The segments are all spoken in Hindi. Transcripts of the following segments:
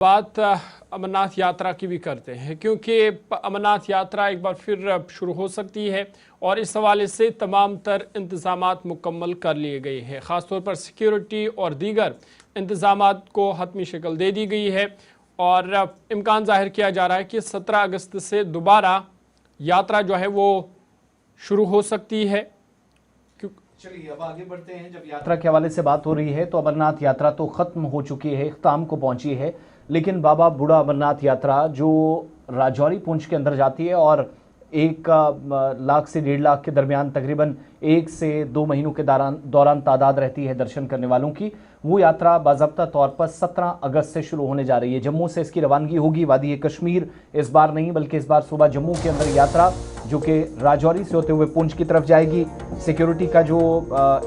बात अमरनाथ यात्रा की भी करते हैं, क्योंकि अमरनाथ यात्रा एक बार फिर शुरू हो सकती है और इस हवाले से तमाम तर इंतज़ामात मुकम्मल कर लिए गए हैं। ख़ासतौर पर सिक्योरिटी और दीगर इंतज़ामात को हतमी शक्ल दे दी गई है और इम्कान ज़ाहिर किया जा रहा है कि 17 अगस्त से दोबारा यात्रा जो है वो शुरू हो सकती है। चलिए अब आगे बढ़ते हैं। जब यात्रा के हवाले से बात हो रही है तो अमरनाथ यात्रा तो खत्म हो चुकी है, इख्तिताम को पहुंची है, लेकिन बाबा बूढ़ा अमरनाथ यात्रा जो राजौरी पुंछ के अंदर जाती है और 1 लाख से 1.5 लाख के दरमियान तकरीबन 1 से 2 महीनों के दौरान तादाद रहती है दर्शन करने वालों की, वो यात्रा बाज़ाब्ता तौर पर 17 अगस्त से शुरू होने जा रही है। जम्मू से इसकी रवानगी होगी। वादी कश्मीर इस बार नहीं, बल्कि इस बार सुबह जम्मू के अंदर यात्रा जो कि राजौरी से होते हुए पुंछ की तरफ जाएगी। सिक्योरिटी का जो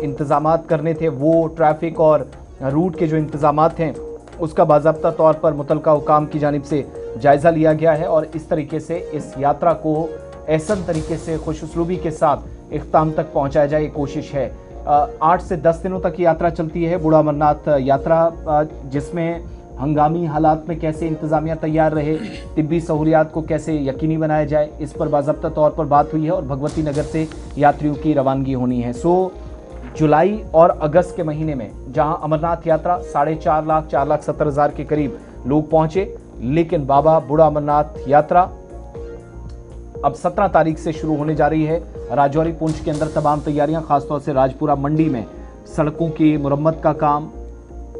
इंतज़ामात करने थे, वो ट्रैफिक और रूट के जो इंतज़ामात हैं उसका बाज़ाब्ता तौर पर मुतलका हुकाम की जानिब से जायज़ा लिया गया है और इस तरीके से इस यात्रा को ऐसन तरीके से खुशउस्लूबी के साथ इख्तिताम तक पहुंचाया जाए, ये कोशिश है। 8 से 10 दिनों तक यात्रा चलती है बूढ़ा अमरनाथ यात्रा, जिसमें हंगामी हालात में कैसे इंतज़ामिया तैयार रहे, तिब्बी सहूलियात को कैसे यकीनी बनाया जाए, इस पर बाज़ाब्ता तौर पर बात हुई है और भगवती नगर से यात्रियों की रवानगी होनी है। जुलाई और अगस्त के महीने में जहां अमरनाथ यात्रा 4.5 लाख 4,70,000 के करीब लोग पहुंचे, लेकिन बाबा बूढ़ा अमरनाथ यात्रा अब 17 तारीख से शुरू होने जा रही है। राजौरी पुंछ के अंदर तमाम तैयारियां, खासतौर से राजपुरा मंडी में सड़कों की मुरम्मत का काम,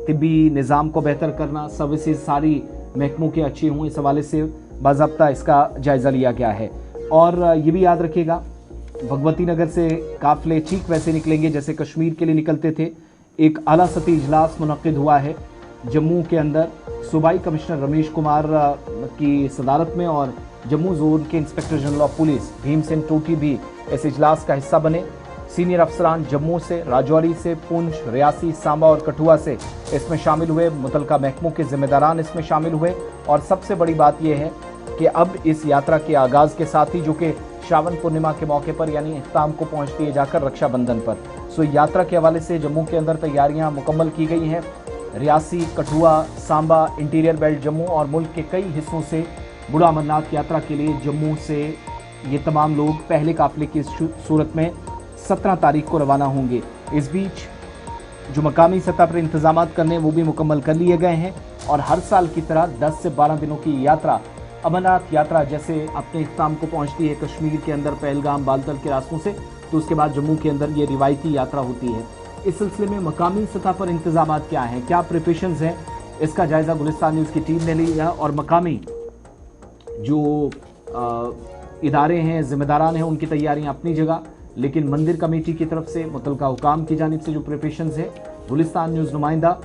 तिब्बी निज़ाम को बेहतर करना, सर्विसेज सारी महकमों की अच्छी हों, इस हवाले से बाज़ाब्ता इसका जायज़ा लिया गया है। और ये भी याद रखिएगा, भगवती नगर से काफिले ठीक वैसे निकलेंगे जैसे कश्मीर के लिए निकलते थे। एक आला सतही इजलास मुनक्किद हुआ है जम्मू के अंदर सूबाई कमिश्नर रमेश कुमार की सदारत में, और जम्मू जोन के inspector general of police Bhimsen टोटी भी इस इजलास का हिस्सा बने। सीनियर अफसरान जम्मू से, राजौरी से, पुंछ, रियासी, सांबा और कठुआ से इसमें शामिल हुए। मुतलका महकमों के जिम्मेदारान इसमें शामिल हुए और सबसे बड़ी बात यह है कि अब इस यात्रा के आगाज़ के साथ ही, जो कि श्रावण पूर्णिमा के मौके पर यानी इख्तिताम को पहुंचती है जाकर रक्षाबंधन पर, यात्रा के हवाले से जम्मू के अंदर तैयारियां मुकम्मल की गई हैं। रियासी, कठुआ, सांबा, इंटीरियर बेल्ट जम्मू और मुल्क के कई हिस्सों से बूढ़ा अमरनाथ यात्रा के लिए जम्मू से ये तमाम लोग पहले काफिले की सूरत में 17 तारीख को रवाना होंगे। इस बीच जो मकामी सतह पर इंतजाम करने वो भी मुकम्मल कर लिए गए हैं और हर साल की तरह 10 से 12 दिनों की यात्रा, अमरनाथ यात्रा जैसे अपने इख्तिताम को पहुंचती है कश्मीर के अंदर पहलगाम, बालतल के रास्तों से, तो उसके बाद जम्मू के अंदर ये रिवायती यात्रा होती है। इस सिलसिले में मकामी सतह पर इंतजाम क्या हैं, क्या प्रिपरेशंस हैं, इसका जायज़ा गुलिस्तान न्यूज़ की टीम ने लिया और मकामी जो इदारे हैं, जिम्मेदारान हैं, उनकी तैयारियां अपनी जगह, लेकिन मंदिर कमेटी की तरफ से मुतलका हुकाम की जानिब से जो प्रिपरेशंस है, गुलिस्तान न्यूज़ नुमाइंदा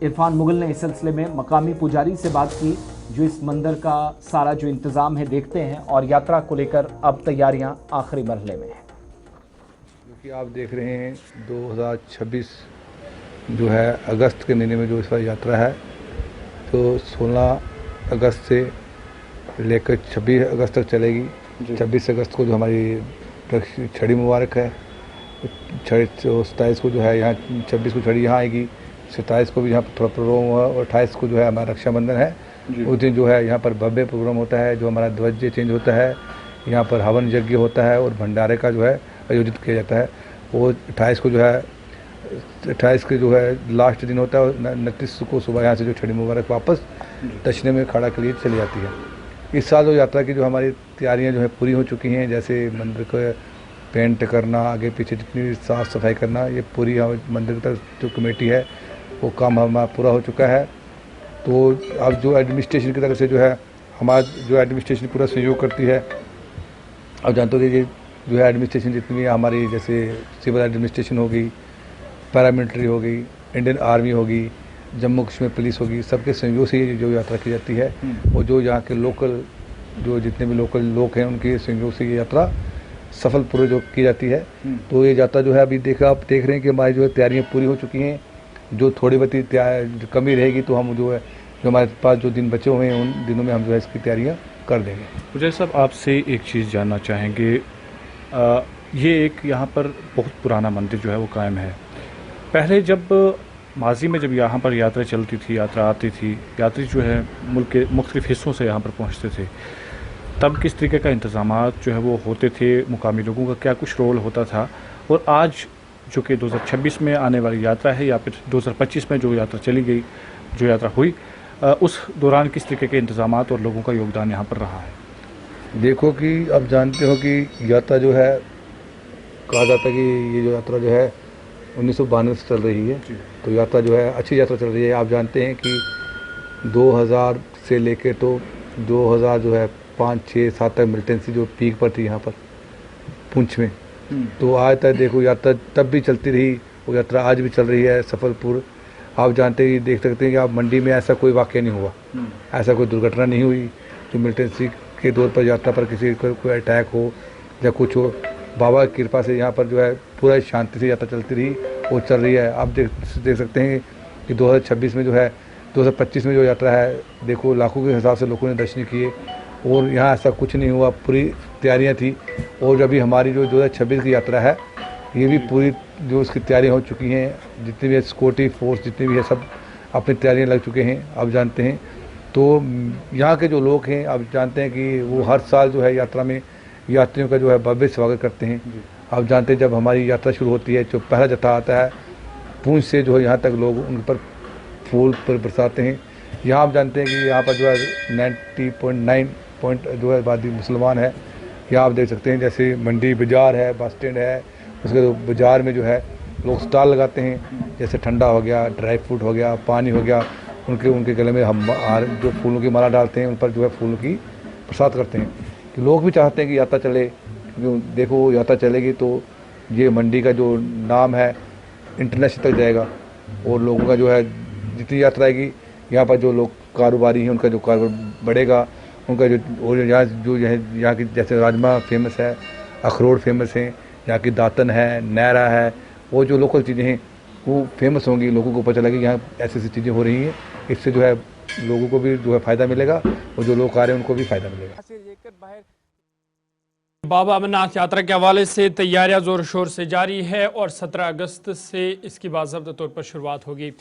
इरफान मुगल ने इस सिलसिले में मकामी पुजारी से बात की, जो इस मंदिर का सारा जो इंतज़ाम है देखते हैं और यात्रा को लेकर अब तैयारियां आखिरी मरहले में हैं। क्योंकि आप देख रहे हैं 2026 जो है अगस्त के महीने में जो इस बार यात्रा है, तो 16 अगस्त से लेकर 26 अगस्त तक चलेगी। 26 अगस्त को जो हमारी छड़ी मुबारक है, 27 को जो है यहाँ 26 को छड़ी यहाँ आएगी, 27 को भी यहाँ पर थोड़ा प्रोग्राम हुआ और 28 को जो है हमारा रक्षाबंधन है। उस दिन जो है यहाँ पर भव्य प्रोग्राम होता है, जो हमारा ध्वज चेंज होता है, यहाँ पर हवन यज्ञ होता है और भंडारे का जो है आयोजित किया जाता है। वो 28 को जो है 28 के जो है लास्ट दिन होता है और 29 को सुबह यहाँ से जो छड़ी मुबारक वापस दक्षिणे में खड़ा के लिए चली जाती है। इस साल जो यात्रा की जो हमारी तैयारियाँ जो है पूरी हो चुकी हैं, जैसे मंदिर को पेंट करना, आगे पीछे जितनी साफ़ सफाई करना, ये पूरी मंदिर की तरफ जो कमेटी है वो काम हमारा पूरा हो चुका है। तो अब जो एडमिनिस्ट्रेशन की तरफ से जो है हमारा जो एडमिनिस्ट्रेशन पूरा सहयोग करती है। अब जानते हो ये जो है एडमिनिस्ट्रेशन जितनी भी हमारी, जैसे सिविल एडमिनिस्ट्रेशन होगी, पैरामिलिट्री होगी, इंडियन आर्मी होगी, जम्मू कश्मीर पुलिस होगी, सबके सहयोग से ये जो यात्रा की जाती है। और जो यहाँ के लोकल जो जितने भी लोकल लोग हैं उनके सहयोग से ये यात्रा सफल पूरी जो की जाती है। तो ये यात्रा जो है अभी आप देख रहे हैं कि हमारी जो है तैयारियाँ पूरी हो चुकी हैं। जो थोड़ी बहुत कमी रहेगी तो हम जो है जो हमारे पास जो दिन बचे हुए हैं उन दिनों में हम जो है इसकी तैयारियां कर देंगे। मुझे साहब आपसे एक चीज़ जानना चाहेंगे, ये एक यहाँ पर बहुत पुराना मंदिर जो है वो कायम है। पहले जब माजी में जब यहाँ पर यात्रा चलती थी, यात्रा आती थी, यात्री जो है मुल्क के मुख्तलिफ़ हिस्सों से यहाँ पर पहुँचते थे, तब किस तरीके का इंतज़ामात जो है वो होते थे, मुकामी लोगों का क्या कुछ रोल होता था, और आज जो कि 2026 में आने वाली यात्रा है या फिर 2025 में जो यात्रा चली गई, जो यात्रा हुई, उस दौरान किस तरीके के इंतज़ामात और लोगों का योगदान यहाँ पर रहा है? देखो कि अब जानते हो कि यात्रा जो है, कहा जाता है कि ये जो यात्रा जो है 1992 से चल रही है, तो यात्रा जो है अच्छी यात्रा चल रही है। आप जानते हैं कि 2000 से लेकर तो 2000 जो है 5, 6, 7 तक मिलिटेंसी जो पीक पर थी यहाँ पर पुंछ में, तो आज तक देखो यात्रा तब भी चलती रही, वो यात्रा आज भी चल रही है सफलपुर। आप जानते हैं, देख सकते हैं कि आप मंडी में ऐसा कोई वाक़या नहीं हुआ, ऐसा कोई दुर्घटना नहीं हुई जो मिलिटेंसी के दौर पर यात्रा पर किसी को कोई अटैक हो या कुछ हो। बाबा की कृपा से यहाँ पर जो है पूरा शांति से यात्रा चलती रही और चल रही है। आप देख सकते हैं कि 2026 में जो है 2025 में जो यात्रा है, देखो लाखों के हिसाब से लोगों ने दर्शन किए और यहाँ ऐसा कुछ नहीं हुआ, पूरी तैयारियाँ थी। और अभी हमारी जो 2026 की यात्रा है, ये भी पूरी जो उसकी तैयारियाँ हो चुकी हैं, जितनी भी सिक्योरिटी फोर्स जितनी भी है सब अपनी तैयारियाँ लग चुके हैं। आप जानते हैं तो यहाँ के जो लोग हैं, आप जानते हैं कि वो हर साल जो है यात्रा में यात्रियों का जो है भव्य स्वागत करते हैं। आप जानते हैं जब हमारी यात्रा शुरू होती है, जो पहला जत्था आता है पूंछ से, जो है यहाँ तक लोग उन पर फूल पर बरसाते हैं। यहाँ आप जानते हैं कि यहाँ पर जो है 90.9 जो है आबादी मुसलमान है। यहाँ आप देख सकते हैं जैसे मंडी बाज़ार है, बस स्टैंड है, उसके बाज़ार में जो है लोग स्टॉल लगाते हैं, जैसे ठंडा हो गया, ड्राई फ्रूट हो गया, पानी हो गया, उनके गले में हम जो फूलों की माला डालते हैं, उन पर जो है फूलों की प्रसाद करते हैं। कि लोग भी चाहते हैं कि यात्रा चले, क्योंकि देखो यात्रा चलेगी तो ये मंडी का जो नाम है इंटरनेशनल तक जाएगा और लोगों का जो है जितनी यात्रा आएगी, यहाँ पर जो लोग कारोबारी हैं उनका जो कारोबार बढ़ेगा, उनका जो और यहाँ की जैसे राजमा फेमस है, अखरोट फेमस हैं, यहाँ की दातन है, नैरा है, वो जो लोकल चीज़ें हैं वो फेमस होंगी। लोगों को पता चलेगा कि यहाँ ऐसी ऐसी चीज़ें हो रही हैं, इससे जो है लोगों को भी जो है फ़ायदा मिलेगा और जो लोग आ रहे हैं उनको भी फ़ायदा मिलेगा। बाबा अमरनाथ यात्रा के हवाले से तैयारियां जोर शोर से जारी है और 17 अगस्त से इसकी बाज़ाब्ता तौर पर शुरुआत होगी।